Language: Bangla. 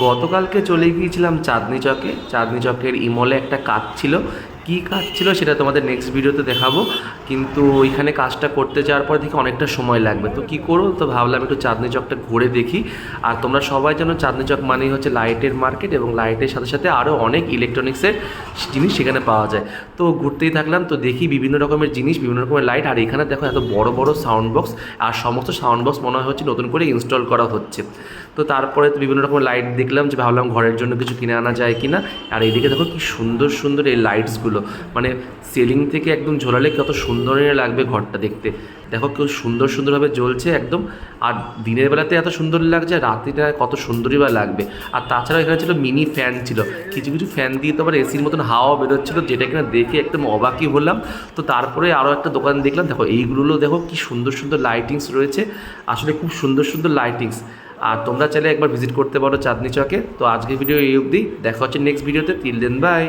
গতকালকে চলে গিয়েছিলাম চাঁদনি চকে। চাঁদনি চকের ইমলে একটা কাজ ছিল। কী কাজ ছিল সেটা তোমাদের নেক্সট ভিডিওতে দেখাবো। কিন্তু ওইখানে কাজটা করতে যাওয়ার পর দেখি অনেকটা সময় লাগবে, তো কী করবো, তো ভাবলাম একটু চাঁদনি চকটা ঘুরে দেখি। আর তোমরা সবাই জানো চাঁদনি চক মানেই হচ্ছে লাইটের মার্কেট, এবং লাইটের সাথে সাথে আরও অনেক ইলেকট্রনিক্সের জিনিস সেখানে পাওয়া যায়। তো ঘুরতেই থাকলাম, তো দেখি বিভিন্ন রকমের জিনিস, বিভিন্ন রকমের লাইট। আর এখানে দেখো এত বড় বড় সাউন্ড বক্স, আর সমস্ত সাউন্ড বক্স মনে হয় হচ্ছে নতুন করে ইনস্টল করা হচ্ছে। তো তারপরে তো বিভিন্ন রকমের লাইট দেখলাম, যে ভাবলাম ঘরের জন্য কিছু কিনে আনা যায় কি না। আর এইদিকে দেখো কি সুন্দর সুন্দর এই লাইটসগুলো, মানে সিলিং থেকে একদম ঝোলালে কত সুন্দর লাগবে ঘরটা দেখতে। দেখো কেউ সুন্দর সুন্দরভাবে জ্বলছে একদম। আর দিনের বেলাতে এত সুন্দর লাগছে, রাত্রিটা কত সুন্দরই বা লাগবে। আর তাছাড়া এখানে ছিল মিনি ফ্যান ছিল, কিছু কিছু ফ্যান দিয়ে তো আবার এসির মতন হাওয়া বেরোচ্ছিলো, যেটা কিনা দেখে একদম অবাকই হলাম। তো তারপরে আরও একটা দোকান দেখলাম, দেখো এইগুলো দেখো কি সুন্দর সুন্দর লাইটিংস রয়েছে, আসলে খুব সুন্দর সুন্দর লাইটিংস। আর তোমরা চাইলে একবার ভিজিট করতে পারো চাঁদনি চকে। তো আজকের ভিডিও এই অবধি, দেখা হচ্ছে নেক্সট ভিডিওতে। Till then by.